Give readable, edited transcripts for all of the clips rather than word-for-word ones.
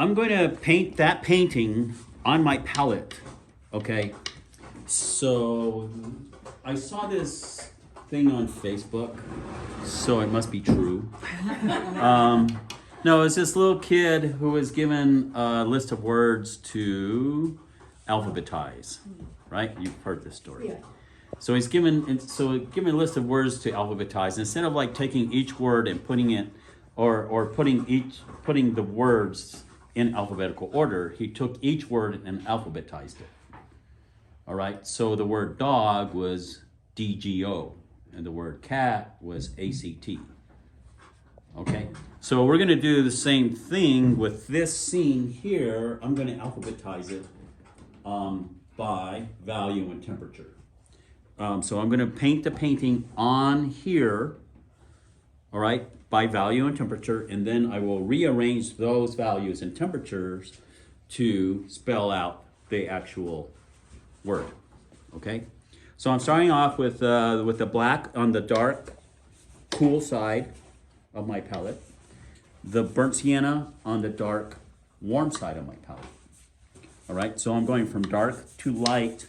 I'm going to paint that painting on my palette, okay? So I saw this thing on Facebook, so it must be true. No, it's this little kid who was given a list of words to alphabetize, right? You've heard this story. Yeah. So he's given a list of words to alphabetize. Instead of like taking each word and putting it, or putting the words in alphabetical order, he took each word and alphabetized it. All right. So the word dog was DGO, and the word cat was ACT. Okay. So we're going to do the same thing with this scene here. I'm going to alphabetize it by value and temperature. So I'm going to paint the painting on here, all right, by value and temperature, and then I will rearrange those values and temperatures to spell out the actual word, okay? So I'm starting off with the black on the dark, cool side of my palette, the burnt sienna on the dark, warm side of my palette, all right? So I'm going from dark to light,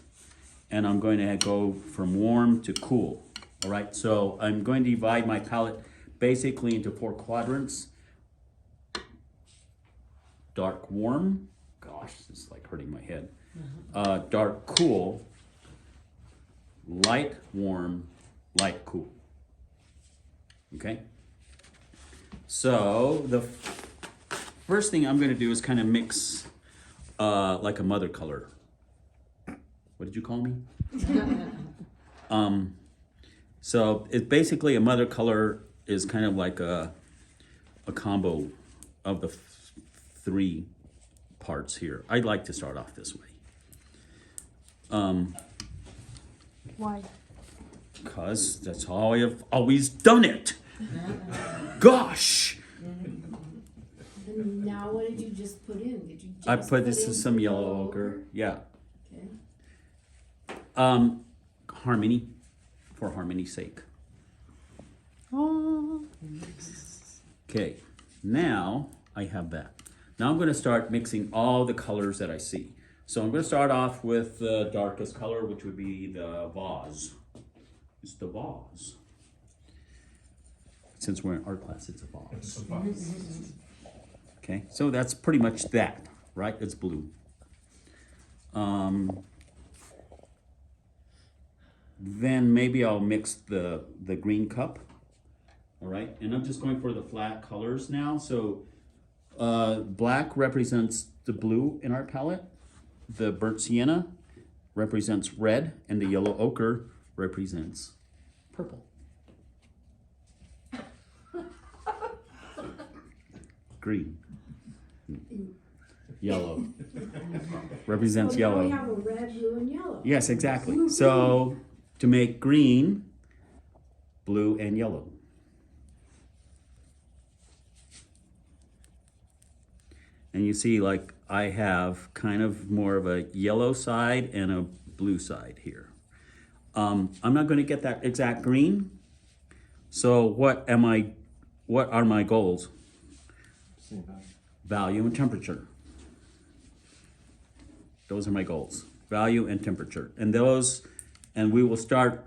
and I'm going to go from warm to cool, all right? So I'm going to divide my palette basically into 4 quadrants. Dark warm, gosh, this is like hurting my head. Dark cool, light warm, light cool, okay? So the first thing I'm gonna do is kind of mix like a mother color. What did you call me? So it's basically a mother color is kind of like a combo of the 3 parts here. I'd like to start off this way. Why? Because that's how I have always done it. Gosh! And now what did you just put in? Did you just I put this in is some yellow ochre. Yeah. Okay. Harmony, for harmony's sake. Oh. Okay, now I have that. Now I'm going to start mixing all the colors that I see. So I'm going to start off with the darkest color, which would be the vase. It's the vase. Since we're in art class, it's a vase. Okay, so that's pretty much that, right? It's blue. Then maybe I'll mix the green cup. All right, and I'm just going for the flat colors now. So black represents the blue in our palette. The burnt sienna represents red, and the yellow ochre represents purple. Green. Yellow. Represents Well, now yellow. we have a red, blue, and yellow. Yes, exactly. So to make green, blue, and yellow. And you see, like, I have kind of more of a yellow side and a blue side here. I'm not going to get that exact green. So what are my goals? Value and temperature. Those are my goals. Value and temperature. And we will start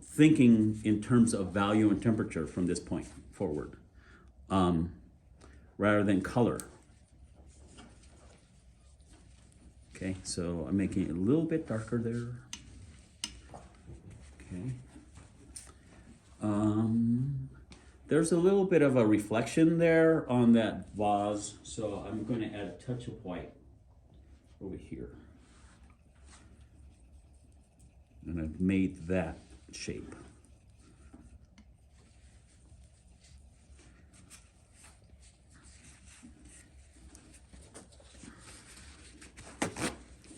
thinking in terms of value and temperature from this point forward, rather than color. Okay, so I'm making it a little bit darker there. Okay. There's a little bit of a reflection there on that vase, so I'm going to add a touch of white over here. And I've made that shape.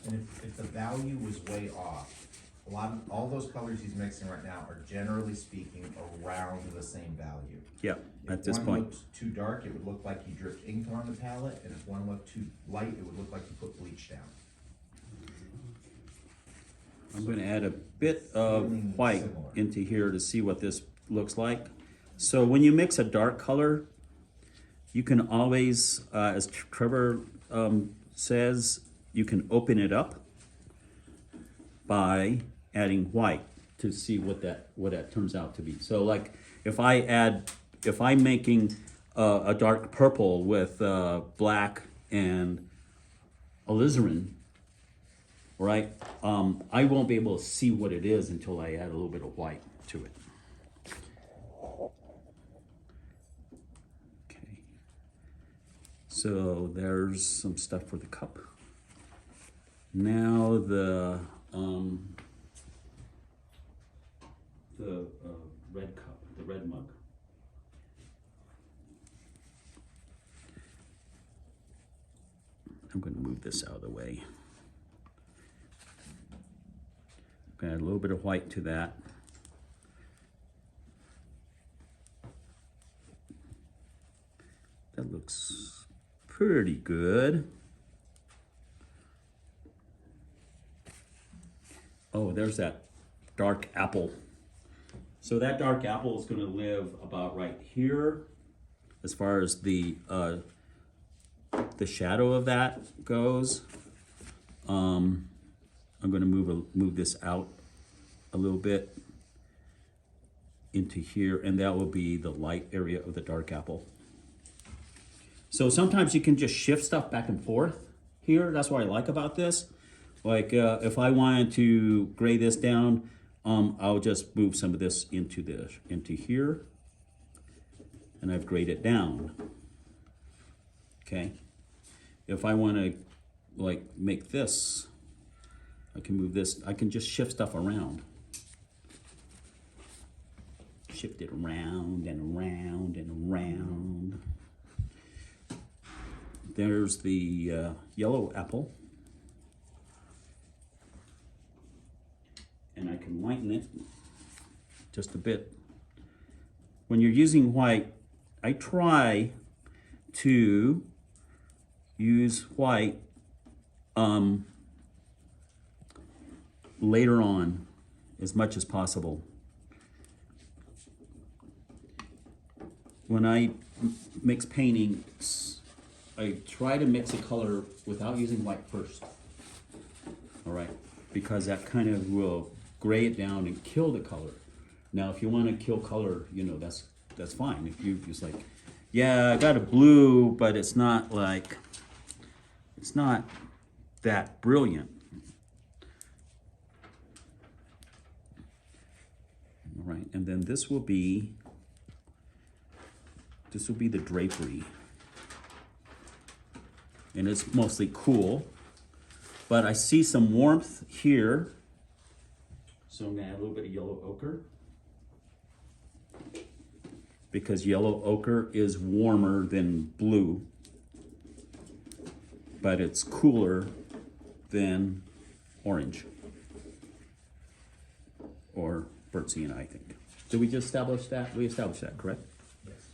And if the value was way off, all those colors he's mixing right now are generally speaking around the same value. Yeah, at this If one point. looked too dark, it would look like you dripped ink on the palette, and if one looked too light, it would look like you put bleach down. I'm going to add a bit of Feeling white similar. into here to see what this looks like. So when you mix a dark color, you can always, as Trevor says you can open it up by adding white to see what that turns out to be. So like if I'm making a dark purple with black and alizarin, right? I won't be able to see what it is until I add a little bit of white to it. Okay. So there's some stuff for the cup. Now the red cup, the red mug. I'm going to move this out of the way. Add a little bit of white to that. That looks pretty good. Oh, there's that dark apple. So that dark apple is going to live about right here as far as the shadow of that goes. I'm going to move this out a little bit into here, and that will be the light area of the dark apple. So sometimes you can just shift stuff back and forth here. That's what I like about this. Like if I wanted to gray this down, I'll just move some of this into here, and I've grayed it down. Okay. If I want to like make this, I can move this. I can just shift stuff around. Shift it around and around and around. There's the yellow apple. And I can lighten it just a bit. When you're using white, I try to use white later on as much as possible. When I mix paintings, I try to mix a color without using white first. All right, because that kind of will gray it down and kill the color. Now, if you want to kill color, you know, that's fine. If you just like, yeah, I got a blue, but it's not that brilliant. All right, and then this will be the drapery. And it's mostly cool, but I see some warmth here. So I'm gonna add a little bit of yellow ochre, because yellow ochre is warmer than blue, but it's cooler than orange or burnt sienna, I think. Did we just establish that? We established that, correct? Yes.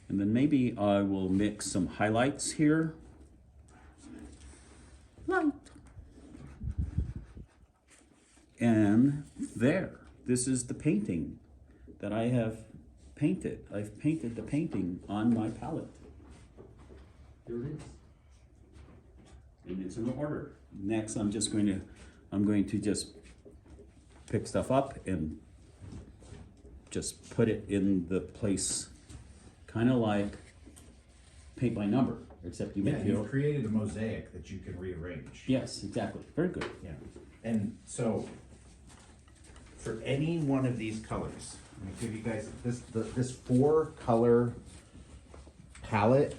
And then maybe I will mix some highlights here. Light. And there, this is the painting that I have painted. I've painted the painting on my palette. Here it is. And it's in order. Next, I'm going to just pick stuff up and just put it in the place, kind of like paint by number, except you make You've created a mosaic that you can rearrange. Yes, exactly. Very good. Yeah, and so for any one of these colors, I'm gonna give you guys this 4-color palette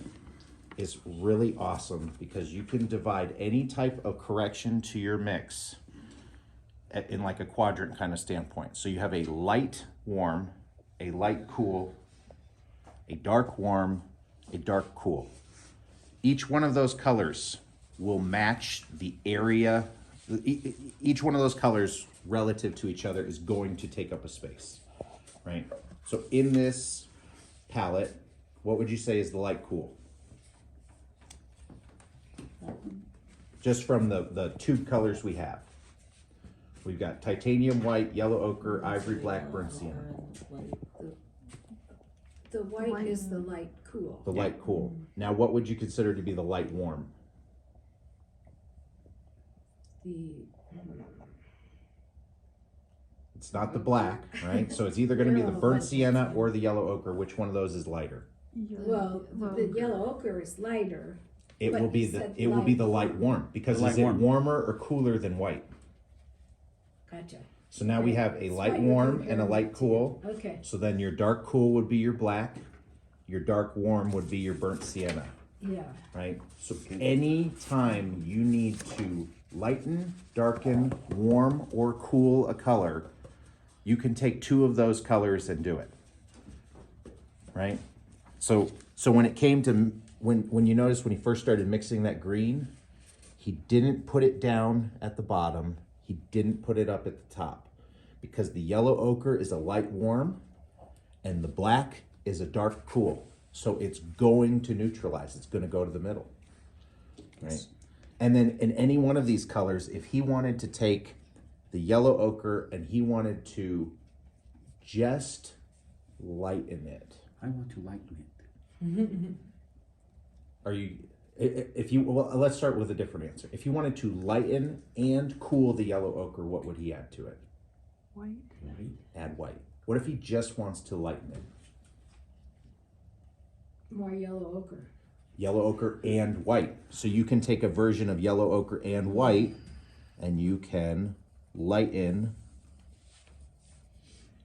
is really awesome because you can divide any type of correction to your mix in like a quadrant kind of standpoint. So you have a light warm, a light cool, a dark warm, a dark cool. Each one of those colors will match the area. Each one of those colors relative to each other is going to take up a space, right? So in this palette, what would you say is the light cool? Just from the 2 colors we have. We've got titanium white, yellow ochre, ivory black, burnt sienna. The white is the light cool. The light cool. Now, what would you consider to be the light warm? The, It's not the black, right? So it's either going to be the burnt sienna or the yellow ochre. Which one of those is lighter? well, the yellow ochre is lighter. It But will be you the said it will be the light light warm because The is light it warm. warmer or cooler than white? Gotcha. So now we have a That's light why you're warm and a comparing light the two. cool. Okay, So then your dark cool would be your black, your dark warm would be your burnt sienna, yeah. right? So any time you need to lighten, darken, warm, or cool a color, you can take two of those colors and do it, right? So when it came to when you notice when he first started mixing that green, he didn't put it down at the bottom. He didn't put it up at the top because the yellow ochre is a light warm and the black is a dark cool. So it's going to neutralize. It's going to go to the middle, right? And then in any one of these colors, if he wanted to take the yellow ochre and he wanted to just lighten it, I want to lighten it. are you, if you, well, let's start with a different answer. If you wanted to lighten and cool the yellow ochre, what would he add to it? White. Add white. What if he just wants to lighten it? More yellow ochre. Yellow ochre and white. So you can take a version of yellow ochre and white and you can lighten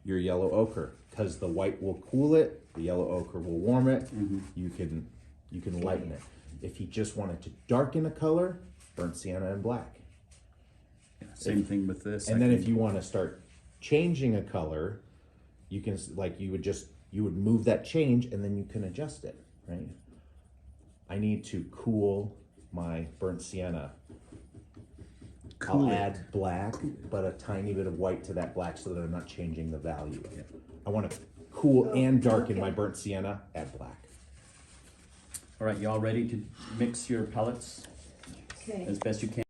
your yellow ochre because the white will cool it, the yellow ochre will warm it. You can lighten it. If he just wanted to darken a color, burnt sienna and black. Yeah, same thing with this. And then if you want to start changing a color, you can you would move that change and then you can adjust it, right? I need to cool my burnt sienna. Cool I'll it. add black, but a tiny bit of white to that black so that I'm not changing the value. I want to cool and darken my burnt sienna, add black. All right, y'all ready to mix your palettes Okay. as best you can?